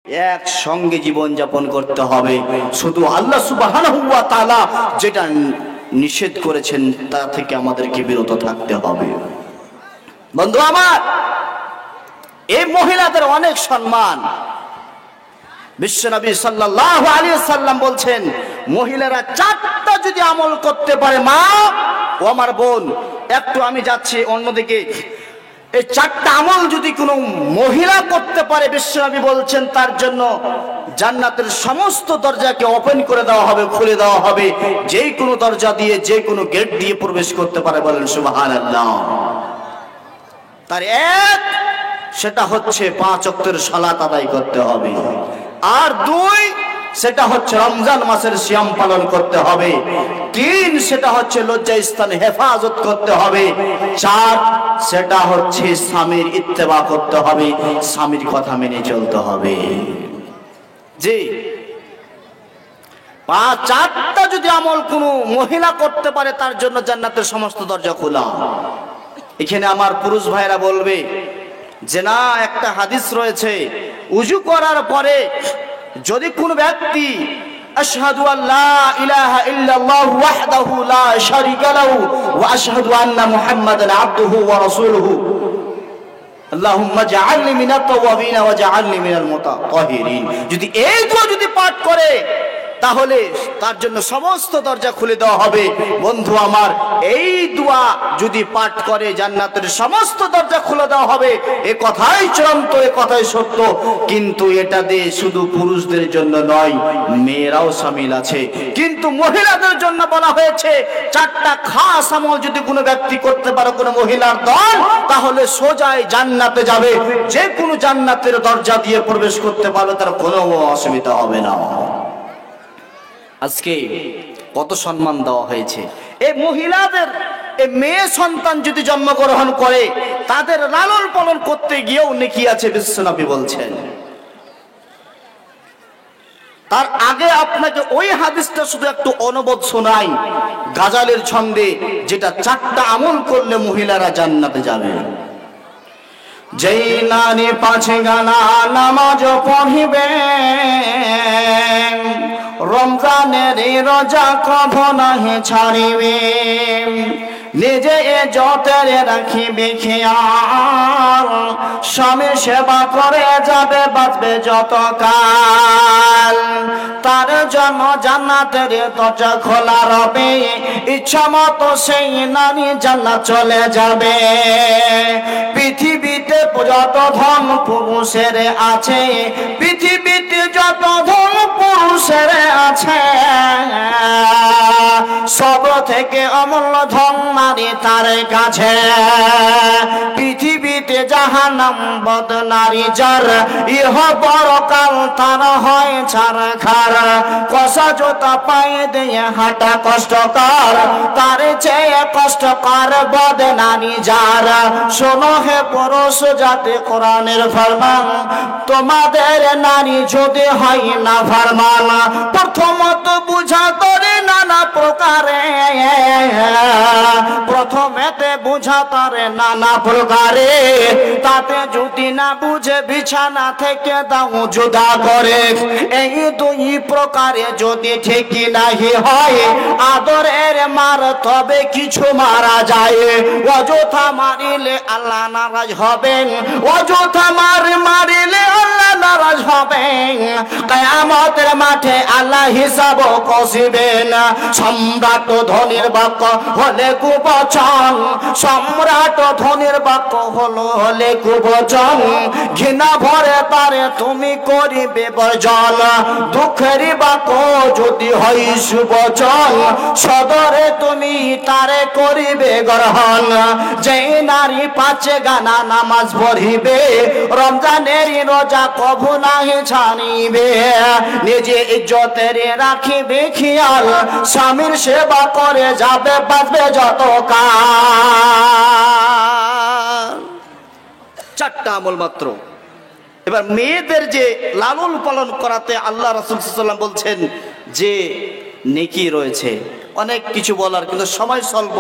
একসঙ্গে জীবন যাপন করতে হবে। শুধু আল্লাহ সুবহানাহু ওয়া তাআলা যেটা নিষেধ করেছেন তা থেকে আমাদেরকে বিরত থাকতে হবে। বন্ধু আমার, এই মহিলাদের অনেক সম্মান। বিশ্বনবী সাল্লাল্লাহু আলাইহি ওয়াসাল্লাম বলছেন, মহিলারা চারটা যদি আমল করতে পারে, মা ও আমার বোন একটু আমি যাচ্ছি অন্যদিকে, এই চারটা আমল যদি কোনো মহিলা করতে পারে, বিশ্বনবী বলছেন তার জন্য জান্নাতের সমস্ত দরজাকে ওপেন করে দেওয়া হবে, খুলে দেওয়া হবে, যে কোনো দরজা দিয়ে যে কোনো গেট দিয়ে প্রবেশ করতে পারে। বলেন সুবহানাল্লাহ। তার এক, সেটা হচ্ছে 5 ওয়াক্তের সালাত আদায় করতে হবে। আর 2, সেটা হচ্ছে রমজান মাসের সিয়াম পালন করতে হবে। 3, সেটা হচ্ছে লজ্জা স্থান হেফাজত করতে হবে। 4, সেটা হচ্ছে স্বামীর ইত্তেবা করতে হবে, স্বামীর কথা মেনে চলতে হবে। জি, 4টা যদি আমল কোনো মহিলা করতে পারে, তার জন্য জান্নাতের সমস্ত দরজা খোলা। এখানে আমার পুরুষ ভাইরা বলবে যে না, একটা হাদিস রয়েছে, উযু করার পরে যদি কোন ব্যক্তি আশহাদু আল্লা ইলাহা ইল্লাল্লাহু ওয়াহদাহু লা শারীকা লাহু ওয়া আশহাদু আন্না মুহাম্মাদান আবদুহু ওয়া রাসূলুহু আল্লাহুম্মা জাআলনি মিনাত তাওয়াবিন ওয়া জাআলনি মিনাল মুতাতাহহিরিন, যদি এই দোয়া যদি পাঠ করে, তাহলে তার জন্য সমস্ত দরজা খুলে দেওয়া হবে। বন্ধু আমার, এই দোয়া যদি পাঠ করে, জান্নাতের সমস্ত দরজা খুলে দেওয়া হবে। এ কথাই চূড়ান্ত, এ কথাই সত্য। কিন্তু এটা দিয়ে শুধু পুরুষদের জন্য নয়, মেয়েরাও শামিল আছে। কিন্তু মহিলাদের জন্য বলা হয়েছে 4টা খাস আমল যদি কোনো ব্যক্তি করতে পারে, কোনো মহিলার দল, তাহলে সোজাই জান্নাতে যাবে। যে কোনো জান্নাতের দরজা দিয়ে প্রবেশ করতে পারবে, তার কোনো অসুবিধা হবে না। আজকে কত সম্মান দেওয়া হয়েছে এই মহিলাদের। এই মেয়ে সন্তান যদি জন্মগ্রহণ করে, তাদের লালন পালন করতে গিয়েও নেকি আছে, বিশ্বনবী বলছেন। তার আগে আপনাকে ওই হাদিসটা শুধু একটু অনুবাদ শোনাই, গাজালের ছন্দে, যেটা 4টা আমল করলে মহিলারা জান্নাতে যাবে। যেই নারী 5 গানা নামাজ পড়িবে, রমজানের রোজা কভো নাহি ছাড়িবে, নিজে যতের রাখিবে খেয়াল, স্বামী সেবা করে যাবে, বাঁচবে যত কাল, তার জন্য জান্নাতের দরজা খোলা রবে, ইচ্ছা মতো সেই নারী জান্নাত চলে যাবে। পৃথিবীতে যত ধন পুরুষের আছে, পৃথিবীতে যত ধন পুরুষের আছে, সব থেকে অমূল্য ধন নারী তার কাছে। পৃথিবীতে জাহান্নাম বদ নারী যার, ইহ পরকাল তার হয় ছারখার, কষা জোতা পায়ে দিয়ে হাঁটা কষ্টকর, তার চেয়ে কষ্টকর বদ নারী যার। শোনো হে পুরুষ জাতি, কোরআনের ফরমান, তোমাদের নারী যদি হয় না ফরমান, প্রথমত বুঝা করে নানা প্রকারে, প্রথমেতে বুঝা তারে নানা প্রকারে, তাতে যদি না বুঝে বিছানা থেকে দাও জুদা করে। এই 2 প্রকারে যদি ঠিক নাহি হয়, আদরের মার তবে কিছু মারা যায়। অযথা মারিলে আল্লাহ নারাজ হবেন, অযথা মারিলে আল্লাহ নারাজ হবেন। কিয়ামতের মাঠে আল্লাহ হিসাব কষিবেন। সম্রাট ধনীর বাক্য হলে কুবচন, সম্রাট ধনীর বাক্য হলে কুবচন, ঘৃণা ভরে তারে তুমি করিবে বর্জন। দুঃখের বাক্য যদি হয় সুবচন, সদরে তুমি তারে করিবে গ্রহণ। যে নারী 5 গানা নামাজ পড়িবে, রমজানের রোজা কভু নাহি ছাড়িবে, নিজে ইজ্জতের রাখিবে খেয়াল, স্বামীর সেবা করে যাবে, বাঁচবে যত কাল। 4টা আমল মাত্র। এবার মেয়েদের যে লালন পালন করাতে আল্লাহ রাসূল সাল্লাল্লাহু আলাইহি ওয়াসাল্লাম বলছেন যে নেকি রয়েছে। অনেক কিছু বলার, কিন্তু সময় স্বল্প,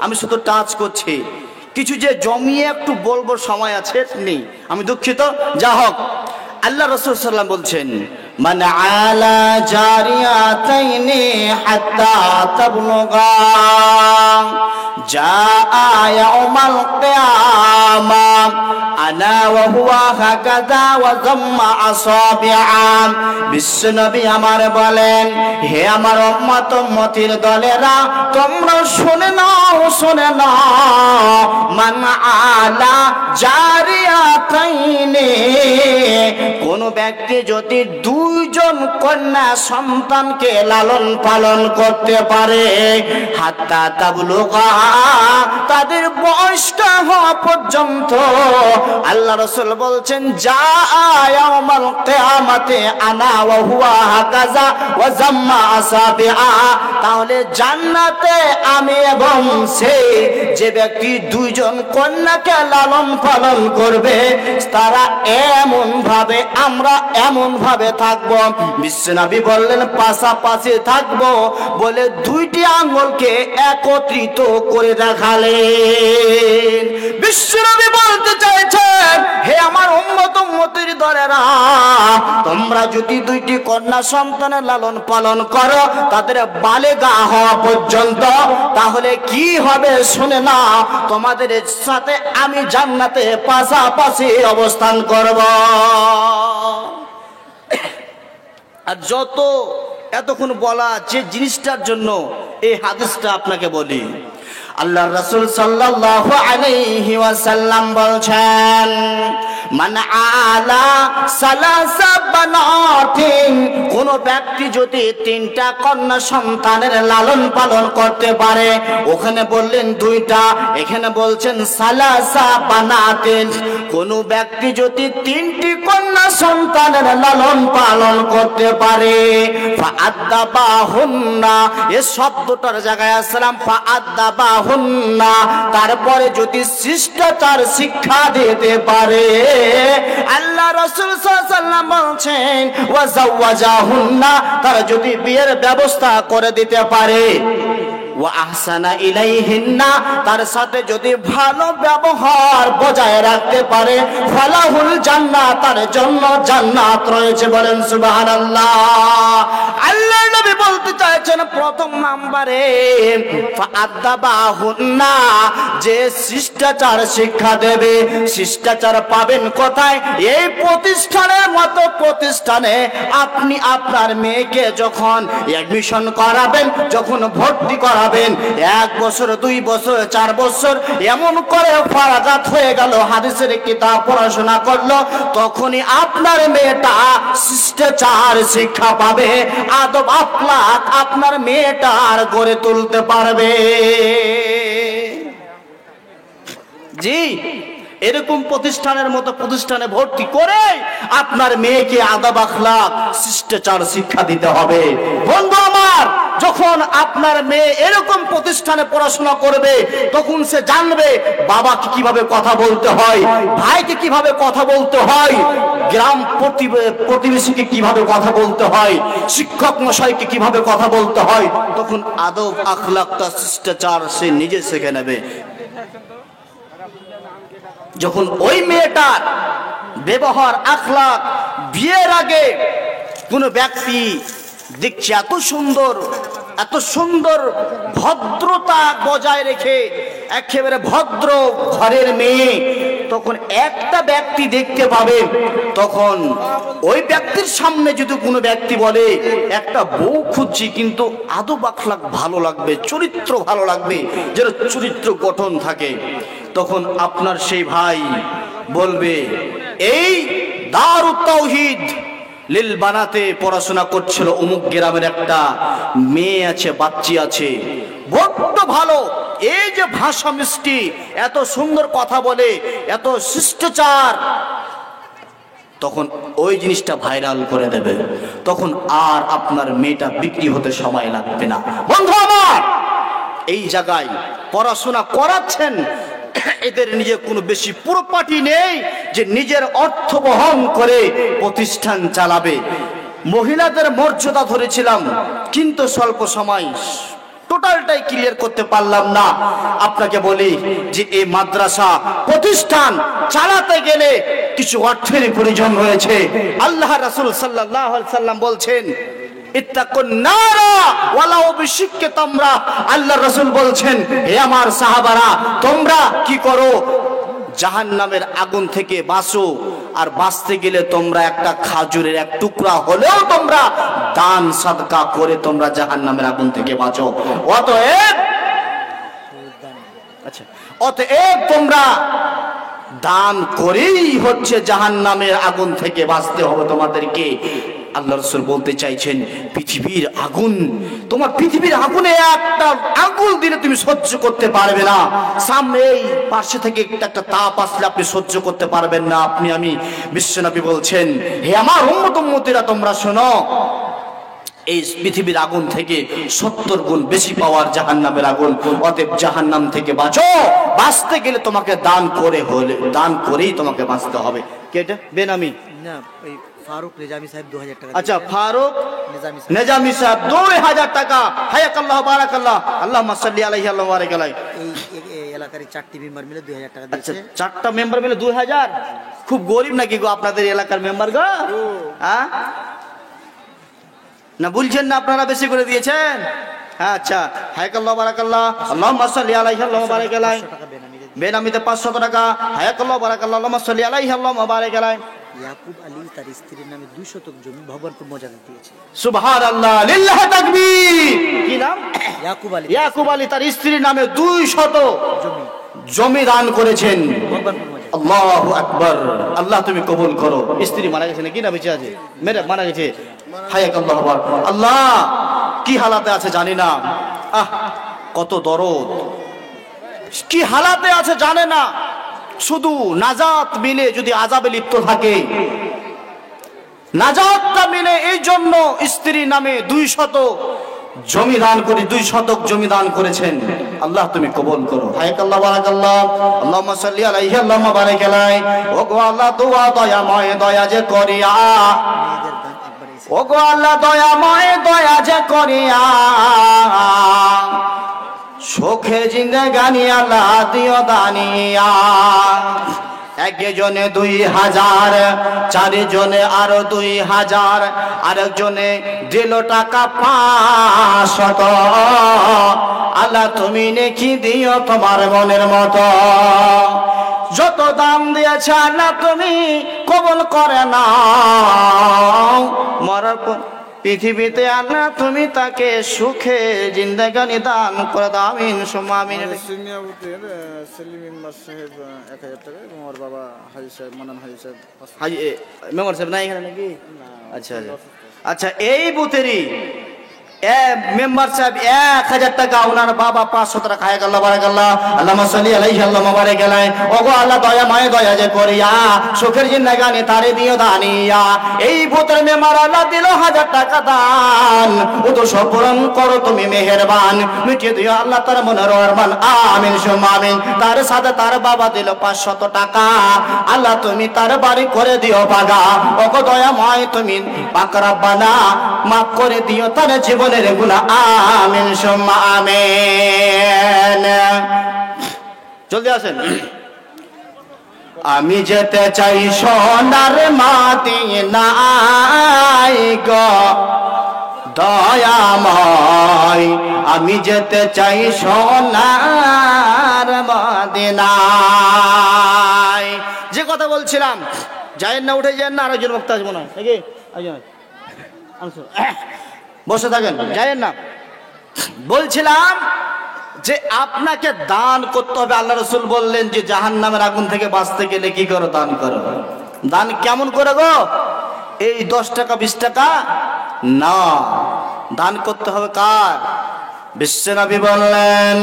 আমি শুধু টাচ করছি। কিছু যে জমিয়ে একটু বলবো সময় আছে নেই, আমি দুঃখিত। যা হোক, আল্লাহ রাসূল সাল্লাল্লাহু আলাইহি বলছেন, মান আলা জারিয়াতাইনি হাত্তা তাবলুগা জাআ ইয়াউমাল কিয়ামাহ আনা ওয়া হুয়া হাকাযা ওয়া যাম্মা আসাবিআ। বিশ্বনবী আমার বলেন, হে আমার উম্মত উম্মতির দলেরা, তোমরা শুনে নাও মান আলা জারিয়াতাইনি, কোন ব্যক্তি যদি দুইজন কন্যা সন্তানকে লালন পালন করতে পারে, হাত্তা তাবলুগা, তাদের বয়সটা হওয়া পর্যন্ত, আল্লাহ রাসূল বলছেন, যা ইয়াউমাল কিয়ামাতে আনা ওয়া হুয়া হাকাযা ওয়া যাম্মা আসাবিআ, তাহলে জান্নাতে আমি এবং সে যে ব্যক্তি দুইজন কন্যাকে লালন পালন করবে, তারা এমন ভাবে, আমরা এমন ভাবে থাকবো। বিশ্বনবী বললেন পাশাপাশি থাকবো বলে দুইটি আঙ্গুলকে একত্রিত করে দেখালেন। বিশ্বনবী বলতে চাইছেন, হে আমার উম্মত উম্মতির দলেরা, তোমরা যদি দুইটি কন্যা সন্তানের লালন পালন করো তাদের বালেগা হওয়া পর্যন্ত, তাহলে কি হবে শুনে না, তোমাদের সাথে আমি জান্নাতে পাশাপাশি অবস্থান করব। আর যত এতক্ষণ বলা যে জিনিসটার জন্য এই হাদিসটা আপনাকে বলি, আল্লাহ রাসূল সাল্লাল্লাহু আলাইহি ওয়াসাল্লাম বলছেন, মান আলা সালাসা বানাতিন, কোন ব্যক্তি যদি তিনটা কন্যা সন্তানের লালন পালন করতে পারে, ওখানে বললেন দুইটা, এখানে বলছেন সালাসা বানাতিন, কোন ব্যক্তি যদি তিনটি কন্যা সন্তানের লালন পালন করতে পারে, ফাআদ্দাবাহুন্না, এই শব্দটার জায়গায় আসলাম ফাআদ্দাবাহুন্না, তারপরে যদি শিষ্টাচার শিক্ষা দিতে পারে, আল্লাহ রাসূল সাল্লাল্লাহু আলাইহি ওয়াসাল্লাম বলছেন ওয়া যাওয়াজাহুন্না, তারা যদি বিয়ের ব্যবস্থা করে দিতে পারে, ওয়া আহসানা ইলাইহিন্না, তার সাথে যদি ভালো ব্যবহার বজায় রাখতে পারে, ফালাহুল জান্নাত, তার জন্য জান্নাত রয়েছে। বলেন সুবহানাল্লাহ। আল্লাহ নবী বলতে চাইছেন প্রথম নম্বরে ফাআদ্দাবাহুন্না, যে শিষ্টাচার শিক্ষা দেবে, শিষ্টাচার পাবেন কোথায়? এই প্রতিষ্ঠানের মতো প্রতিষ্ঠানে আপনি আপনার মেয়েকে যখন অ্যাডমিশন করাবেন, যখন ভর্তি করাবেন, 1 বছর 2 বছর 4 বছর এমন করে ফারাগাত হয়ে গেল, হাদিসের কিতাব পড়াশোনা করলো, তখনই আপনার মেয়েটা শিষ্টাচার শিক্ষা পাবে, আদব আখলাক আপনার মেয়েটার গড়ে তুলতে পারবে। জি, এরকম প্রতিষ্ঠানের মতো প্রতিষ্ঠানে ভর্তি করে আপনার মেয়েকে আদব আখলাক শিষ্টাচার শিক্ষা দিতে হবে। বন্ধু আমার, যখন আপনার মেয়ে এরকম প্রতিষ্ঠানে পড়াশোনা করবে, তখন সে জানবে বাবাকে কিভাবে কথা বলতে হয়, ভাইকে কিভাবে কথা বলতে হয়, গ্রাম প্রতিবেশীকে কিভাবে কথা বলতে হয়, শিক্ষক মশাইকে কিভাবে কথা বলতে হয়, তখন আদব আখলাকটা শিষ্টাচার সে নিজে শিখে নেবে। যখন ওই মেয়েটার ব্যবহার আখলাক বিয়ের আগে কোন ব্যক্তি দেখছে এত সুন্দর ভদ্রতা বজায় রেখে একেবারে ভদ্র ঘরের মেয়ে, তখন একটা ব্যক্তি দেখতে পাবে, তখন ওই ব্যক্তির সামনে যদি কোনো ব্যক্তি বলে একটা বউ খুঁজছি, কিন্তু আদব আখলাক ভালো লাগবে, চরিত্র ভালো লাগবে, যেন চরিত্র গঠন থাকে, তখন আপনার সেই ভাই বলবে, এই দারুত তাওহীদ লিল বানাতে পড়াশোনা করছিল অমুক গ্রামের একটা মেয়ে আছে, বাচ্চি আছে, বড্ড ভালো, এই যে ভাষা মিষ্টি, এত সুন্দর কথা বলে, এত শিষ্টাচার, তখন ওই জিনিসটা ভাইরাল করে দেবে, তখন আর আপনার মেয়েটা বিক্রি হতে সময় লাগবে না। বন্ধু আমার, এই জায়গায় পড়াশোনা করাচ্ছেন, এদের নিজে কোনো বেশি প্রপার্টি নেই যে নিজের অর্থ বহন করে প্রতিষ্ঠান চালাবে। মহিলাদের মর্যাদা ধরেছিলাম, কিন্তু স্বল্প সময় টোটালটাই ক্লিয়ার করতে পারলাম না। আপনাকে বলি যে এই মাদ্রাসা প্রতিষ্ঠান চালাতে গেলে কিছু অর্থের প্রয়োজন রয়েছে। আল্লাহ রাসূল সাল্লাল্লাহু আলাইহি সাল্লাম বলছেন ইত্তাকুন নারা ওয়ালাউ বিশিক্কি তামরা। আল্লাহ রাসূল বলছেন, হে আমার সাহাবারা, তোমরা কি করো? জাহান্নামের আগুন থেকে বাঁচো, আর বাঁচতে গেলে তোমরা একটা খাজুরের এক টুকরা হলেও তোমরা দান সাদকা করে তোমরা জাহান্নামের আগুন থেকে বাঁচো। অতএব তোমরা দান করেই হচ্ছে জাহান্নামের আগুন থেকে বাঁচতে হবে তোমাদেরকে। আল্লাহ রাসূল বলতে চাইছেন পৃথিবীর আগুন, তোমার পৃথিবীর আগুনে একটা আগুন দিলে তুমি সহ্য করতে পারবে না। সামনে এই পাশে থেকে একটা তাপ আসলে আপনি সহ্য করতে পারবেন না। আমি বিশ্বনবী বলছেন, হে আমার উম্মত-উম্মতীরা, তোমরা শোনো, এই পৃথিবীর আগুন থেকে 70 গুণ বেশি পাওয়ার জাহান্নামের আগুন। অতএব জাহান্নাম থেকে বাঁচো। বাঁচতে গেলে তোমাকে দান করেই তোমাকে বাঁচতে হবে। কে এটা? বেনামি না, ওই ফারুক নেজামি সাহেব 2000 টাকা। আচ্ছা, ফারুক নেজামি সাহেব 2000 টাকা। হায়াকাল্লাহ বারাকাল্লাহ, আল্লাহুম্মা সাল্লি আলাইহি আল্লাহুম্মা বারিক আলাইহি। এই এলাকার 4টি মেম্বার মিলে 2000 টাকা দিয়েছে। আচ্ছা, 4টা মেম্বার মিলে 2000? খুব গরিব নাকি গো আপনাদের এলাকার মেম্বার গো? হ্যাঁ না, বলছেন না আপনারা বেশি করে দিয়েছেন? হ্যাঁ, আচ্ছা, হায়াকাল্লাহ বারাকাল্লাহ, আল্লাহুম্মা সাল্লি আলাইহি আল্লাহুম্মা বারিক আলাইহি। বেনামিতে 500 টাকা। হায়াকাল্লাহ বারাকাল্লাহ, আল্লাহুম্মা সাল্লি আলাইহি আল্লাহুম্মা বারিক আলাইহি। ইয়াকুব আলী তার স্ত্রীর নামে 2 শতক জমি ভগবানপুর মজাদে দিয়েছে। সুবহানাল্লাহ, লিল্লাহি তাকবীর। কি নাম? ইয়াকুব আলী। ইয়াকুব আলী তার স্ত্রীর নামে 200 জমি দান করেছেন। ভগবানপুর মজাদে। আল্লাহু আকবার। আল্লাহ তুমি কবুল করো। স্ত্রী মারা গেছে নাকি না বেঁচে আছে? মারা গেছে। হায়াকাল্লাহ বারাকাল্লাহ। আল্লাহ কি হালাতে আছে জানি না। কত দরদ, কি হালাতে আছে জানে না। শুধু নাজাত মিলে যদি আযাবে লিপ্ত থাকে, নাজাতটা মিলে এই জন্য স্ত্রী নামে 200 জমি দান করে 2 শতক জমি দান করেছেন। আল্লাহ তুমি কবুল করো। হায়াকাল্লাহ বারাকাল্লাহ, আল্লাহুম্মা সাল্লি আলাইহি আল্লাহুম্মা বারিক আলাইহি। ও গো আল্লাহ, দোয়া দয়াময় দয়া যে করিয়া, ও গো আল্লাহ দয়াময় দয়া যে করিয়া, সুখে জিন্দেগানি আল্লাহ দিও দানিয়া। একজনে 2000, 4 জনে আরো 2000, আরেকজনে দিল টাকা 500। আল্লাহ তুমি নেকি দিও তোমার মনের মতো। যত দাম দিয়েছে আল্লাহ তুমি কবুল করে নাও। মরার পর পৃথিবীতে আল্লাহ তুমি তাকে সুখে জিন্দেগানি দান করে দাও। আমিন সুম্মা আমিন। সেলিম মেম্বার সাহেব 1000 টাকা এবং ওর বাবা হাজি সাহেব, মানান হাজি সাহেব। হাজি মেম্বার সাহেব নাই এখানে নাকি? আচ্ছা আচ্ছা, এই বুথেরই মেম্বার সাহেব 1000 টাকা, ওনার বাবা 500 টাকা। হায়াকাল্লাহ বারাকাল্লাহ, আল্লাহুম্মা সাল্লি আলাইহি আল্লাহুম্মা বারিক আলাইহি। ওগো আল্লাহ দয়াময় দয়া যে করিয়া, সুখের জিন্দেগানি তারে দিও দানিয়া। এই বুথের মেম্বার আল্লাহ দিল 1000 টাকা দান। ও তো সব পূরণ করো তুমি মেহেরবান, মিটিয়ে দিও আল্লাহ তার মনের আরমান। আমিন সুম্মা আমিন। তার সাথে তার বাবা দিল 500 টাকা। আল্লাহ তুমি তার বাড়ি করে দিও বাগা। ওগো দয়াময় তুমি পাক রব্বানা মাফ করে দিও তার জীবন গুনাহ। আমিন সুম্মা আমিন। জলদি আসেন। আমি যেতে চাই সোনার মদিনায় গো দয়াময়, আমি যেতে চাই সোনার মদিনায়। যে কথা বলছিলাম, যায়েন না, উঠে যান না, আরেকজন বক্তা আছে মনে হয় নাকি? বসে থাকেন, যায়েন না। বলছিলাম যে আপনাকে দান করতে হবে। আল্লাহ রাসূল বললেন যে জাহান্নামের আগুন থেকে বাঁচতে গেলে কি করো? দান করো। দান কেমন করে গো? এই 10 টাকা 20 টাকা না, দান করতে হবে কার? বিশ্বনবী বললেন,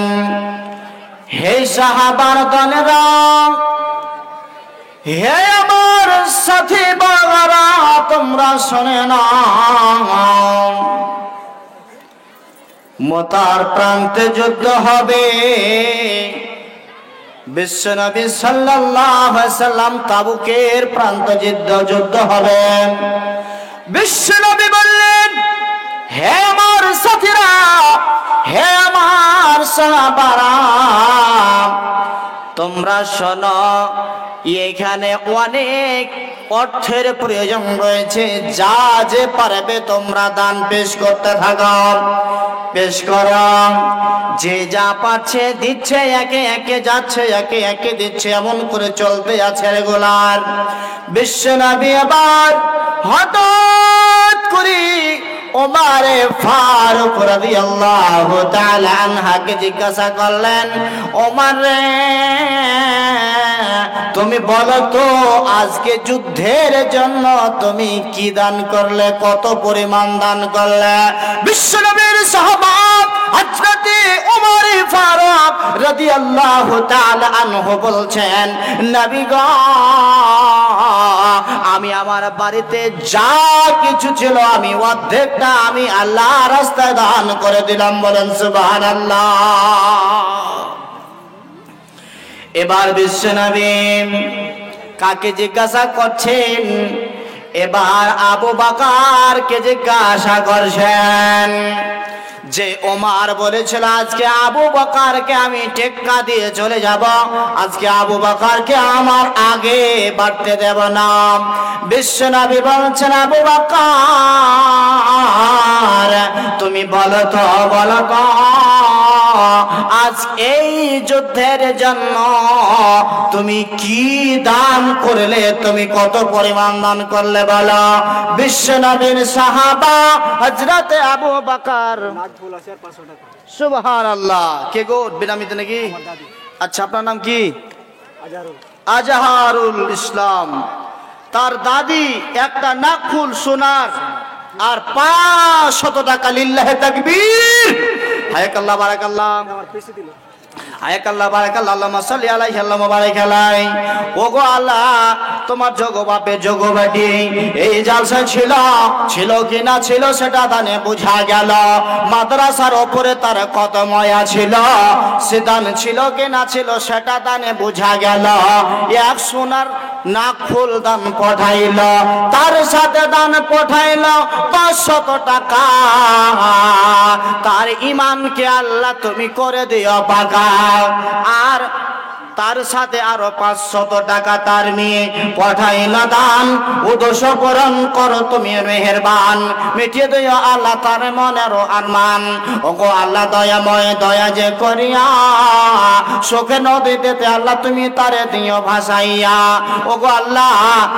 হে সাহাবার দলেরা, হে আমার সাথী বাবারা, তোমরা শুনে নাও, মতার প্রান্তে যুদ্ধ হবে। বিশ্বনবী সাল্লাল্লাহু আলাইহি সাল্লাম তাবুকের প্রান্ত যুদ্ধ হবে। বিশ্বনবী বললেন, হে আমার সাথীরা, হে আমার সাহাবারা তোমরা শোনো, এখানে অনেক অর্থের প্রয়োজন রয়েছে, যা যে পারবে তোমরা দান পেশ করতে থাকো, পেশ করো। যে যা পাচ্ছে দিচ্ছে, একে একে যাচ্ছে, একে একে দিচ্ছে, এমন করে চলতে আছে রেগুলার। বিশ্বনবী আবার হঠাৎ করে ওমরে ফারুক রাদিয়াল্লাহু তাআলা আনহাকে জিজ্ঞাসা করলেন, ওমর রে, তুমি বলো তো আজকে যুদ্ধের জন্য তুমি কি দান করলে, কত পরিমাণ দান করলে? বিশ্বনবীর সাহাবা হযরত ওমর ফারুক রাদিয়াল্লাহু তাআলা আনহু বলছেন, নবী গো, আমি আমার বাড়িতে যা কিছু ছিল আমি অর্ধেকটা আমি আল্লাহর রাস্তায় দান করে দিলাম। বলেন সুবহানাল্লাহ। এবার বিশ্বনবী কাকে জিজ্ঞাসা করছেন? এবার আবু বকরকে জিজ্ঞাসা করছেন। যে ওমর বলেছিল আজকে আবু বকরকে আমি টেক্কা দিয়ে চলে যাব, আজকে আবু বকরকে আমার আগে বাড়তে দেব না। বিশ্বনবী বলছেন, আবু বকর তুমি বলো তো, বলো তো আজ এই যুদ্ধের জন্য তুমি কি দান করলে, তুমি কত পরিমাণ দান করলে বলো? বিশ্বনবীর সাহাবা হযরত আবু বকর। সুবহানাল্লাহ। কে গো, বিনামিতে নাকি? আচ্ছা, আপনার নাম কি? আজহারুল ইসলাম। তার দাদি একটা নাকফুল সোনার আর 500 টাকা। লিল্লাহি তাকবীর, হায়াকাল্লাহ, বারাকাল্লাহ, হায়াকাল্লাহ, বারাকাল্লাহ, আল্লাহুম্মা সাল্লি আলাইহি আল্লাহুম্মা বারিক আলাইহি। ওগো আল্লাহ, তোমার জগবাপে জগবাটি এই জালসা ছিল কি না ছিল সেটা দানে বোঝা গেল। মাদ্রাসার ওপরে তার কত মায়া ছিল, সে দান ছিল কি না ছিল সেটা দানে বোঝা গেল। এক সোনার নাকফুল দান পাঠাইল, তার সাথে দান পাঠাইল 500 টাকা। তার ঈমানকে আল্লাহ তুমি করে দিও পাকা। আর তার সাথে আরো 500 টাকা তার মেয়ে পাঠাইল দান। উদ্দেশ্য পূরণ করো তুমি মেহেরবান, মিটিয়ে দিও আল্লাহ তার মনের আরমান। ওগো আল্লাহ দয়াময়, দয়া যে করিয়া শোকে নদীতে আল্লাহ তুমি তারে দিও ভাসাইয়া। ওগো আল্লাহ,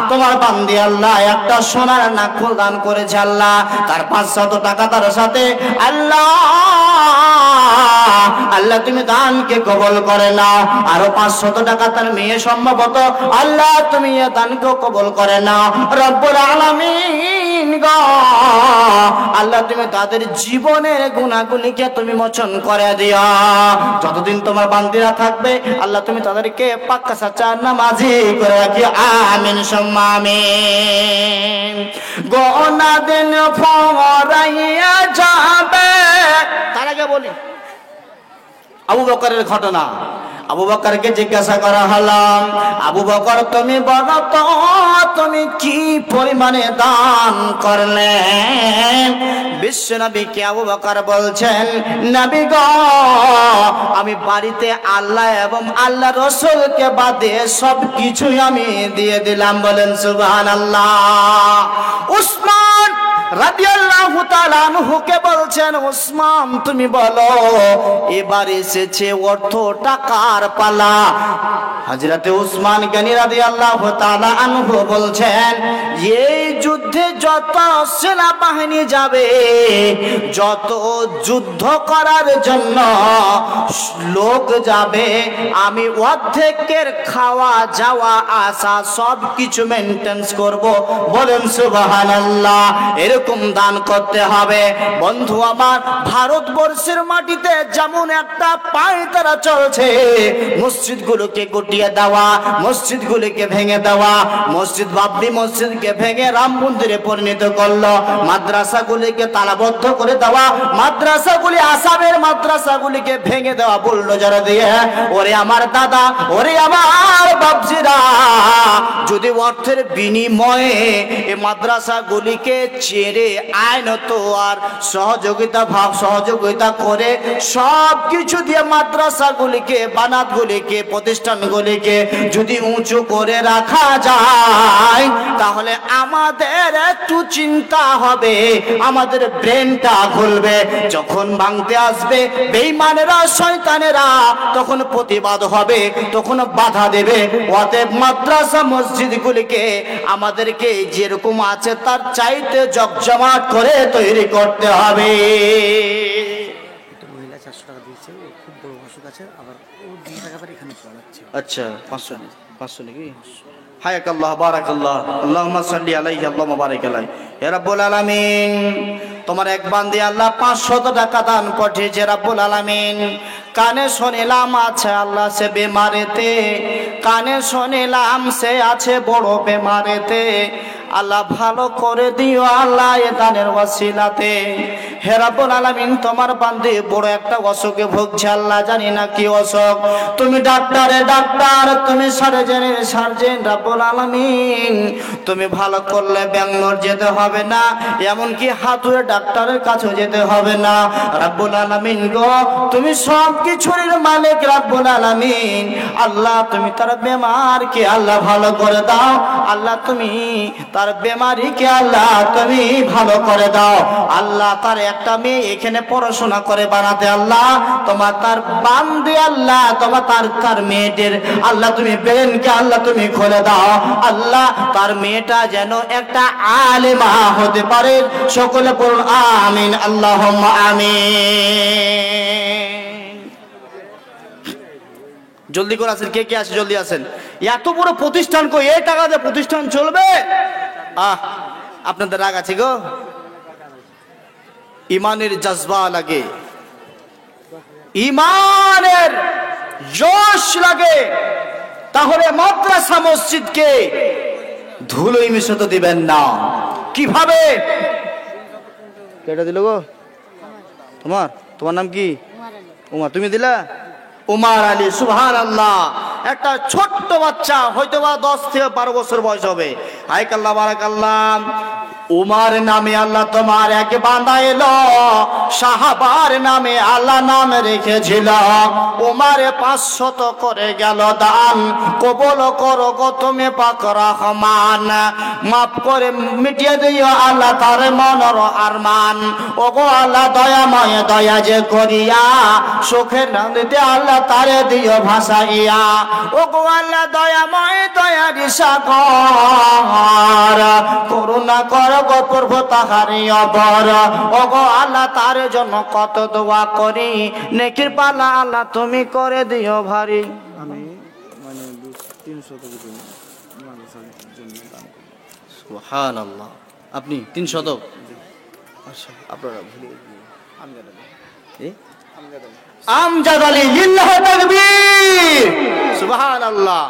তোমার বান্দি আল্লাহ একটা সোনার নাকফুল দান করেছে আল্লাহ, তার 500 টাকা তার সাথে আল্লাহ আল্লাহ তুমি দানকে কবুল করে নাও। আরো 500 টাকা তার মেয়ে সম্ভবত আল্লাহ তুমি এ দানকে কবুল করে নাও। রব্বুল আলামিন গো, আল্লাহ তুমি তাদের জীবনের গুনাহগুলিকে তুমি মোচন করে দিও। যতদিন তোমার বান্দিরা থাকবে আল্লাহ তুমি তাদেরকে পাক্কা সাচ্চা নামাজি করে রাখিও। আমিন সুম্মা আমিন। গোনা দিন ফরাইয়া যাবে। তার আগে বলি আবু বকরের ঘটনা। আবু বকরকে জিজ্ঞাসা করা হলো, আবু বকর তুমি বলো তো তুমি কি পরিমাণে দান করলেন? বিশ্বনবীকে আবু বকর বলছেন, নবী গো, আমি বাড়িতে আল্লাহ এবং আল্লাহ রাসূলকে বাদে সব কিছুই আমি দিয়ে দিলাম। বলেন সুবহানাল্লাহ। উসমান রাদিয়াল্লাহু তাআলা আনহুকে বলছেন, উসমান তুমি বলো এবার এসেছে অর্থ টাকার পালা। হযরতে উসমান গনি রাদিয়াল্লাহু তাআলা আনহু বলছেন, এই যুদ্ধে যত সেনাবাহিনী যাবে, যত যুদ্ধ করার জন্য লোক যাবে, আমি অর্ধেকের খাওয়া যাওয়া আসা সব কিছু মেইনটেইন করব। বলেন সুবহানাল্লাহ। এরকম দান করতে হবে। বন্ধু আমার, ভারতবর্ষের মাটিতে যেমন একটা পায়তারা চলছে, মসজিদগুলোকে গুটিয়ে দেওয়া, মসজিদগুলোকে ভেঙে দেওয়া, মসজিদ বাবরি মসজিদকে ভেঙে রাম মন্দিরে পরিণত করলো, মাদ্রাসাগুলিকে তালাবদ্ধ করে দেওয়া, মাদ্রাসাগুলি আসামের মাদ্রাসাগুলিকে ভেঙে দেওয়া বুলডোজার দিয়ে। ওরে আমার দাদা, ওরে আমার বাপজিরা, যদি অর্থের বিনিময়ে এই মাদ্রাসাগুলিকে ছেড়ে আইনত আর সহযোগিতা করে সব কিছু দিয়ে মাদ্রাসাগুলিকে, বানাতগুলিকে, প্রতিষ্ঠানগুলিকে যদি উঁচু করে রাখা যায়, তাহলে আমাদের একটু চিন্তা হবে, আমাদের ব্রেনটা খুলবে। যখন ভাঙতে আসবে বেঈমানেরা, শয়তানেরা, তখন প্রতিবাদ হবে, তখন বাধা দেবে। অতএব মাদ্রাসা মসজিদগুলিকে আমাদেরকে যেরকম আছে তার চাইতে জমজমাট করে তৈরি করতে হবে। মহিলা 400 টাকা দিয়েছে, ও খুব বড় অসুখ আছে, আবার ও 2 টাকা করে এখানে পড়াচ্ছে। আচ্ছা, 500 নাকি? হায়াকাল্লাহ, বারাকাল্লাহ, আল্লাহুম্মা সাল্লি আলাইহি, আল্লাহুম্মা বারিক আলাইহি। হে রাব্বুল আলামিন, তোমার এক বান্দী আল্লাহ 500 টাকা দান পাঠিয়েছে রাব্বুল আলামিন। কানে শুনিলাম আছে আল্লাহ সে বেমারেতে, কানে শুনিলাম সে আছে বড় বেমারেতে। আল্লাহ ভালো করে দিও আল্লাহ এ দানের ওয়াসিলাতে। হে রাব্বুল আলামিন, তোমার বান্দী বড় একটা অসুখে ভুগছে আল্লাহ, জানি না কি অসুখ। তুমি ডাক্তারে ডাক্তার, তুমি সার্জেনের সার্জেন রাব্বুল আলামিন। তুমি ভালো করলে ব্যাঙ্গালোর যেতে হবে না, এমনকি হাতুড়ে ডাক্তারের কাছে যেতে হবে না রাব্বুল আলামিন গো। তুমি সব কিছুর মালিক রাব্বুল আলামিন। আল্লাহ তুমি তার বেমারকে আল্লাহ ভালো করে দাও। আল্লাহ তুমি তার বেমারিকে আল্লাহ তুমি ভালো করে দাও। আল্লাহ তার একটা মেয়ে এখানে পড়াশোনা করে বানাতে আল্লাহ তোমার তার বান্দে আল্লাহ তোমার তার মেয়েদের আল্লাহ তুমি ব্রেনকে আল্লাহ তুমি খুলে দাও। আল্লাহ তার মেয়েটা যেন একটা আলেমা হতে পারে। সকলে বলুন আমিন, আল্লাহুম্মা আমিন। জলদি করে আসেন, কে কে আছে জলদি আসেন। এত বড় প্রতিষ্ঠান কই, এই টাকা দিয়ে প্রতিষ্ঠান চলবে? আপনাদের রাগ আছে গো? ইমানের জজবা লাগে, ইমানের জোশ লাগে, তাহলে মাদ্রাসা মসজিদকে ধুলোই মিশতে দিবেন না। কিভাবে? কেটে দিল গো? তোমার নাম কি? উমার। তুমি দিলা? উমার আলী। সুবহানাল্লাহ। একটা ছোট্ট বাচ্চা, হয়তো বা 10 থেকে 12 বছর বয়স হবে। হায়কাল্লাহ, বারাকাল্লাহ। উমার নামে আল্লাহ তোমার এক বান্দা এলো, সাহাবার নামে আল্লাহ নাম রেখেছিল। উমারে 500 করে গেল দান, কবুল করো গো তুমি পাক রহমান। মাফ করে মিটিয়ে দিও আল্লাহ তার মনের আরমান। ওগো আল্লাহ দয়াময়, দয়া যে করিয়া সুখের নদীতে আল্লাহ তারে দিও ভাসাইয়া। ওগো আল্লাহ দয়াময়, দয়ারি সাগর, করুণা কর গো প্রভু তাহারি অবর। ওগো আল্লাহ তার জন্য কত দোয়া করি, নেকির পালা আল্লাহ তুমি করে দিও ভারী। আমি মানে 300 টাকা জন্য মাদ্রাসার জন্য দান করি। সুবহানাল্লাহ। আপনি 300? আচ্ছা, আপনারা ভুলে আমজাদ আলী, লিল্লাহ তাকবীর, সুবহানাল্লাহ।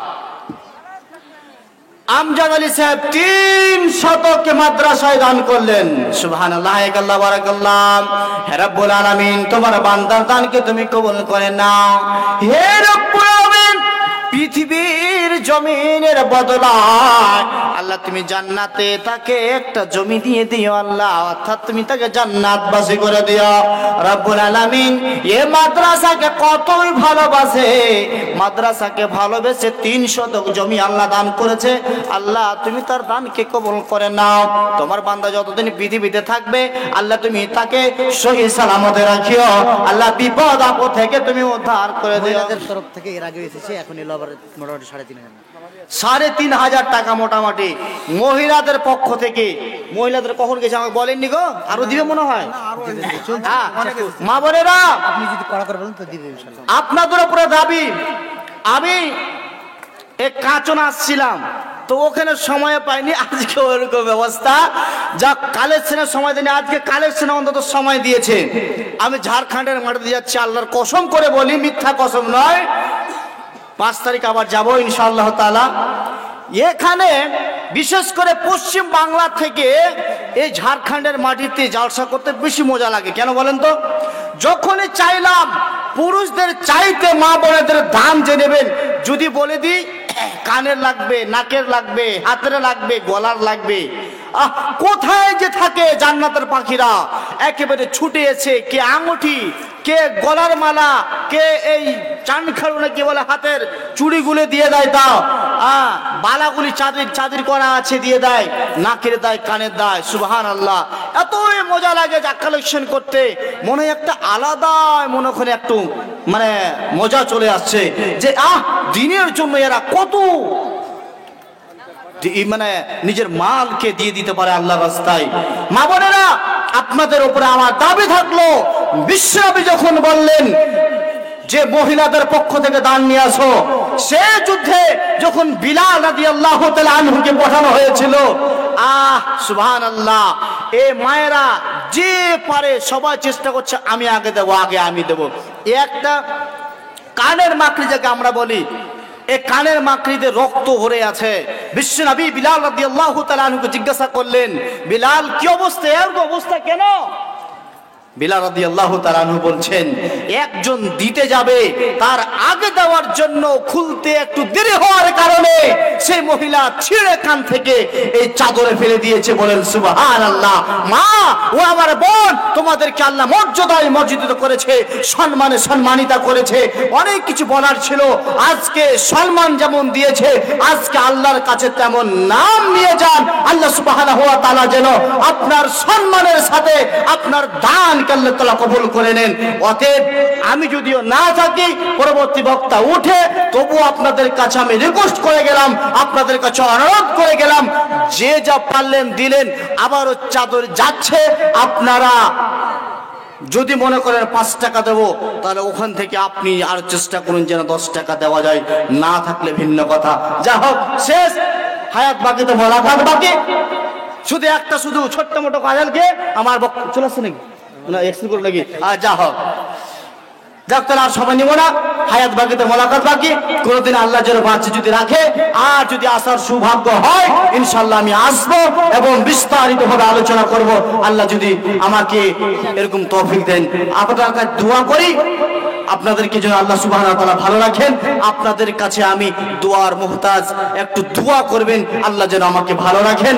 আমজাদ আলী সাহেব 300 মাদ্রাসায় দান করলেন। সুবহানাল্লাহ, হায়কাল্লাহ, বারাকাল্লাহ। হে রাব্বুল আলামিন, তোমার বান্দার দানকে তুমি কবুল করে নাও। হে রাব্বুল আলামিন, পৃথিবীর জমিনের বদলায় আল্লাহ তুমি জান্নাতে তাকে একটা জমি দিয়ে দিও আল্লাহ, অর্থাৎ তুমি তাকে জান্নাতবাসী করে দিও রাব্বুল আলামিন। এই মাদ্রাসাকে কতই ভালোবাসে, মাদ্রাসাকে ভালোবেসে 300 জমি আল্লাহ দান করেছে। আল্লাহ তুমি তার দানকে কবুল করে নাও। তোমার বান্দা যতদিন পৃথিবীতে থাকবে আল্লাহ তুমি তাকে সহি সালামতে রাখিও। আল্লাহ বিপদ আপদ থেকে তুমি উদ্ধার করে দিও। মহিলাদের তরফ থেকে এর আগে এসেছে, এখন এলো আবার মোটামুটি 3,500। 3,500 টাকা মোটামুটি মহিলাদের পক্ষ থেকে। মহিলাদের কখন গেছে আমাকে বলেননি গো? আরো দিবে মনে হয়। মা বোনেরা, আপনি যদি কড়া করে বলেন তো দিবে ইনশাআল্লাহ। আপনাদের উপরে দাবি, আমি এক কাঁচন আসছিলাম তো ওখানে সময় পাইনি, আজকে ওরকম ব্যবস্থা। যা কালেকশনের সময় দিনে, আজকে কালেকশনে অন্তত সময় দিয়েছে। আমি ঝাড়খণ্ডের মাঠে দিয়ে যাচ্ছি, আল্লাহর কসম করে বলি, মিথ্যা কসম নয়। 5 তারিখ আবার যাবো ইনশাআল্লাহ তাআলা। এখানে বিশেষ করে পশ্চিম বাংলা থেকে এই ঝাড়খণ্ডের মাটিতে জালসা করতে বেশি মজা লাগে। কেন বলেন তো? যখনই চাইলাম পুরুষদের চাইতে মা বোনেদের দাম যে নেবেন, যদি বলে দিই কানের লাগবে, নাকের লাগবে, হাতের লাগবে, গলার লাগবে, কোথায় যে থাকে জান্নাতের পাখিরা একেবারে ছুটে এসে কে আঙুঠি, কে গলার মালা, কে এই চানখাড়ু না কি বলে হাতের চুড়িগুলো দিয়ে দেয়, তাও বালাগুলি চাঁদির করা আছে দিয়ে দেয়, নাকের দেয়, কানের দেয়। সুবহানাল্লাহ, এতই মজা লাগে যা কালেকশন করতে, মনে হয় একটা আলাদা মনে করে একটু মানে মজা চলে আসছে যে দিনের জন্য এরা কত মানে নিজের মালকে দিয়ে দিতে পারে আল্লাহর রাস্তায়। মা বোনেরা, আপনাদের উপরে আমার দাবি থাকলো, বিশ্বনবী যখন বললেন যে মহিলাদের পক্ষ থেকে দান নিয়ে আসো, সে যুদ্ধে যখন বিলাল রাদিয়াল্লাহু তাআলা আনহুকে পাঠানো হয়েছিল, সুবহানাল্লাহ, এ মায়েরা যে পারে সবাই চেষ্টা করছে আমি আগে দেবো, আগে আমি দেবো। একটা কানের মাকড়ি যাকে আমরা বলি, এই কানের মাকড়িতে রক্ত ভরে আছে। বিশ্বনবী বিলাল রাদিয়াল্লাহু তাআলা আনহুকে জিজ্ঞাসা করলেন, বিলাল কি অবস্থা, এর অবস্থা কেন? বিলাল রাদিয়াল্লাহু তাআলা আনহু বলছেন, একজন দিতে যাবে, তার আগে দেওয়ার জন্য খুলতে একটু দেরি হওয়ার কারণে সেই মহিলা ছিঁড়ে কান থেকে এই চাদরে ফেলে দিয়েছে। বলেন সুবহানাল্লাহ। মা ও আমার বোন, তোমাদেরকে আল্লাহ মর্যাদায় মর্যাদিত করেছে, সম্মানে সম্মানিতা করেছে। অনেক কিছু বলার ছিল, আজকে সম্মান যেমন দিয়েছে, আজকে আল্লাহর কাছে তেমন নাম নিয়ে যান। আল্লাহ সুবহানাহু ওয়া তাআলা যেন আপনার সম্মানের সাথে আপনার দান আল্লাহ তাআলা কবুল করে নেন। অতএব আমি যদিও না থাকি, পরবর্তী বক্তা উঠে, তবু আপনাদের কাছে আমি রিকোয়েস্ট করে গেলাম, আপনাদের কাছে অনুরোধ করে গেলাম, যে যা পারলেন দিলেন। আবারও চাদর যাচ্ছে, আপনারা যদি মনে করেন 5 টাকা দেবো, তাহলে ওখান থেকে আপনি আর চেষ্টা করুন যেন 10 টাকা দেওয়া যায়, না থাকলে ভিন্ন কথা। যা হোক, শেষ হায়াত বাকি তো মোলাকাত বাকি। শুধু একটা শুধু ছোট্ট মোটো কাজলকে আমার চলে আসছে নাকি না এক্সপ্লেন করে নাকি, আর যা হোক যাক, তাহলে আর সময় নিব না, হায়াত বাকি তো মোলাকাত বাকি। কোনদিন আল্লাহ যেন বাঁচে যদি রাখে, আর যদি আসার সৌভাগ্য হয়, ইনশাল্লাহ আমি আসবো এবং বিস্তারিত ভাবে আলোচনা করব, আল্লাহ যদি আমাকে এরকম তৌফিক দেন। আপনাদের কাছে দোয়া করি, আপনাদেরকে যেন আল্লাহ সুবহানাহু ওয়া তাআলা ভালো রাখেন। আপনাদের কাছে আমি দোয়ার মুহতাজ, একটু দোয়া করবেন, আল্লাহ যেন আমাকে ভালো রাখেন।